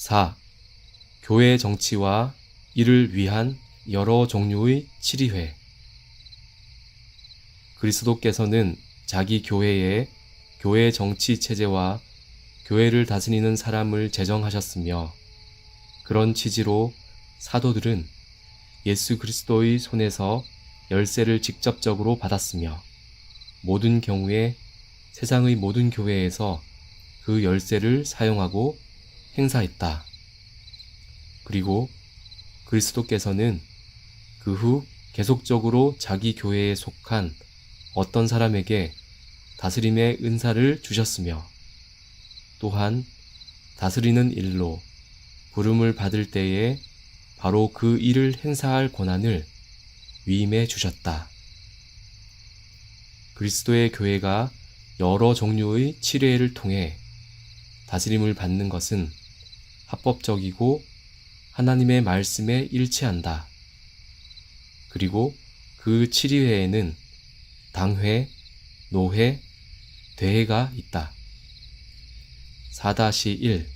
4. 교회 정치와 이를 위한 여러 종류의 치리회. 그리스도께서는 자기 교회에 교회 정치 체제와 교회를 다스리는 사람을 제정하셨으며, 그런 취지로 사도들은 예수 그리스도의 손에서 열쇠를 직접적으로 받았으며, 모든 경우에 세상의 모든 교회에서 그 열쇠를 사용하고 행사했다. 그리고 그리스도께서는 그 후 계속적으로 자기 교회에 속한 어떤 사람에게 다스림의 은사를 주셨으며, 또한 다스리는 일로 부름을 받을 때에 바로 그 일을 행사할 권한을 위임해 주셨다. 그리스도의 교회가 여러 종류의 치례를 통해 다스림을 받는 것은 합법적이고 하나님의 말씀에 일치한다. 그리고 그 치리회에는 당회, 노회, 대회가 있다. 4-1.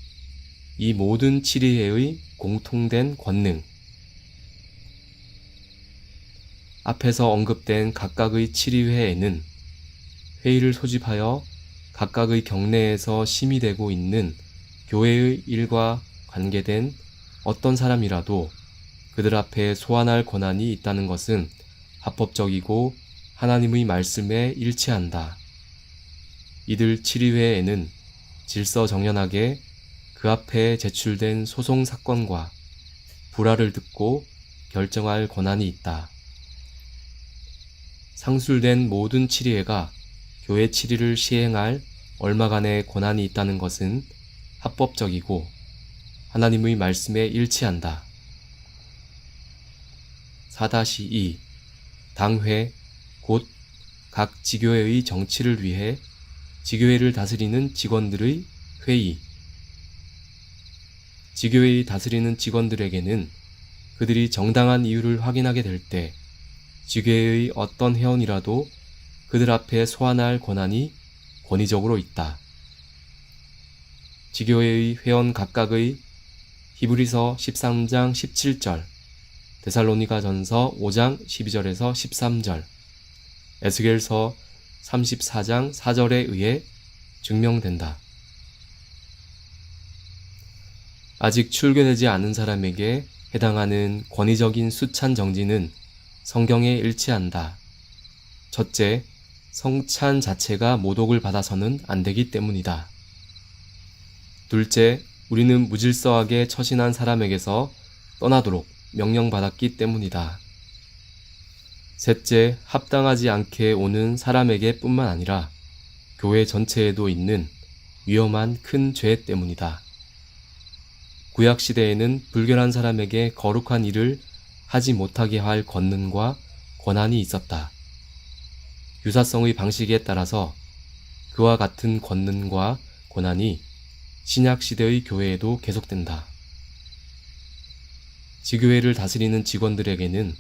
이 모든 치리회의 공통된 권능. 앞에서 언급된 각각의 치리회에는 회의를 소집하여 각각의 경내에서 심의되고 있는 교회의 일과 관계된 어떤 사람이라도 그들 앞에 소환할 권한이 있다는 것은 합법적이고 하나님의 말씀에 일치한다. 이들 치리회에는 질서정연하게 그 앞에 제출된 소송 사건과 불화를 듣고 결정할 권한이 있다. 상술된 모든 치리회가 교회 치리를 시행할 얼마간의 권한이 있다는 것은 합법적이고 하나님의 말씀에 일치한다. 4-2. 당회, 곧 각 지교회의 정치를 위해 지교회를 다스리는 직원들의 회의. 지교회의 다스리는 직원들에게는 그들이 정당한 이유를 확인하게 될 때 지교회의 어떤 회원이라도 그들 앞에 소환할 권한이 권위적으로 있다. 지교회의 회원 각각의 히브리서 13장 17절, 데살로니가 전서 5장 12절에서 13절, 에스겔서 34장 4절에 의해 증명된다. 아직 출교되지 않은 사람에게 해당하는 권위적인 수찬 정지는 성경에 일치한다. 첫째, 성찬 자체가 모독을 받아서는 안 되기 때문이다. 둘째, 우리는 무질서하게 처신한 사람에게서 떠나도록 명령받았기 때문이다. 셋째, 합당하지 않게 오는 사람에게 뿐만 아니라 교회 전체에도 있는 위험한 큰 죄 때문이다. 구약시대에는 불결한 사람에게 거룩한 일을 하지 못하게 할 권능과 권한이 있었다. 유사성의 방식에 따라서 그와 같은 권능과 권한이 신약시대의 교회에도 계속된다. 지교회를 다스리는 직원들에게는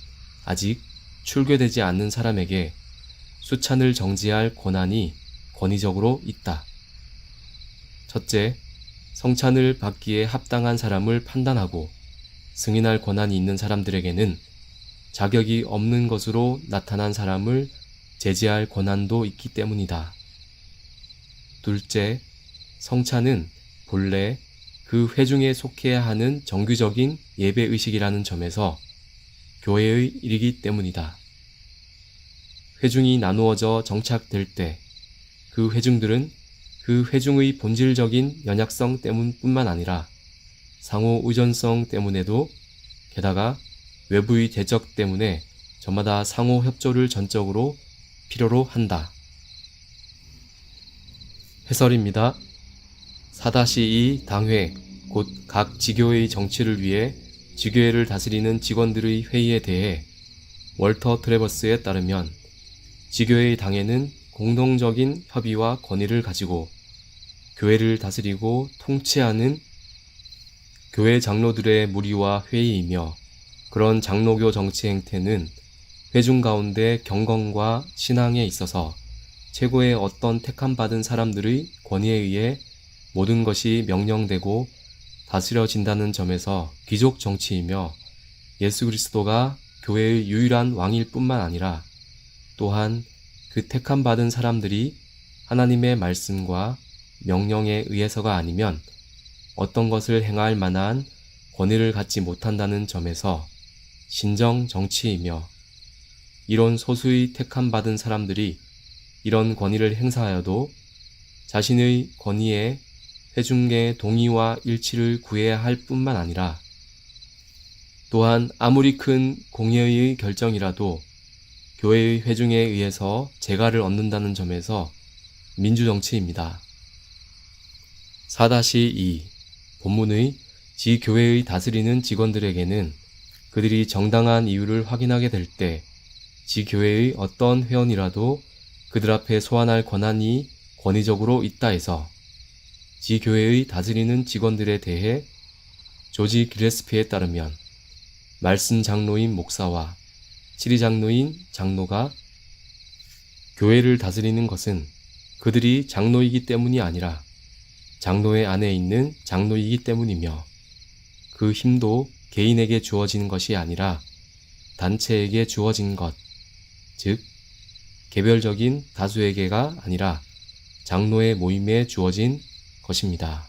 아직 출교되지 않는 사람에게 수찬을 정지할 권한이 권위적으로 있다. 첫째, 성찬을 받기에 합당한 사람을 판단하고 승인할 권한이 있는 사람들에게는 자격이 없는 것으로 나타난 사람을 제지할 권한도 있기 때문이다. 둘째, 성찬은 본래 그 회중에 속해야 하는 정규적인 예배의식이라는 점에서 교회의 일이기 때문이다. 회중이 나누어져 정착될 때 그 회중들은 그 회중의 본질적인 연약성 때문뿐만 아니라 상호 의존성 때문에도, 게다가 외부의 대적 때문에 저마다 상호 협조를 전적으로 필요로 한다. 해설입니다. 4-2 당회, 곧 각 지교회의 정치를 위해 지교회를 다스리는 직원들의 회의에 대해 월터 트래버스에 따르면 지교회의 당회는 공동적인 협의와 권위를 가지고 교회를 다스리고 통치하는 교회 장로들의 무리와 회의이며, 그런 장로교 정치 행태는 회중 가운데 경건과 신앙에 있어서 최고의 어떤 택함받은 사람들의 권위에 의해 모든 것이 명령되고 다스려진다는 점에서 귀족 정치이며 예수 그리스도가 교회의 유일한 왕일 뿐만 아니라 또한 그 택함받은 사람들이 하나님의 말씀과 명령에 의해서가 아니면 어떤 것을 행할 만한 권위를 갖지 못한다는 점에서 신정 정치이며 이런 소수의 택함받은 사람들이 이런 권위를 행사하여도 자신의 권위에 회중의 동의와 일치를 구해야 할 뿐만 아니라 또한 아무리 큰 공회의 결정이라도 교회의 회중에 의해서 재가를 얻는다는 점에서 민주정치입니다. 4-2 본문의 지교회의 다스리는 직원들에게는 그들이 정당한 이유를 확인하게 될 때 지교회의 어떤 회원이라도 그들 앞에 소환할 권한이 권위적으로 있다 해서 지교회의 다스리는 직원들에 대해 조지 길레스피에 따르면 말씀 장로인 목사와 치리 장로인 장로가 교회를 다스리는 것은 그들이 장로이기 때문이 아니라 장로의 안에 있는 장로이기 때문이며 그 힘도 개인에게 주어진 것이 아니라 단체에게 주어진 것, 즉 개별적인 다수에게가 아니라 장로의 모임에 주어진 것입니다.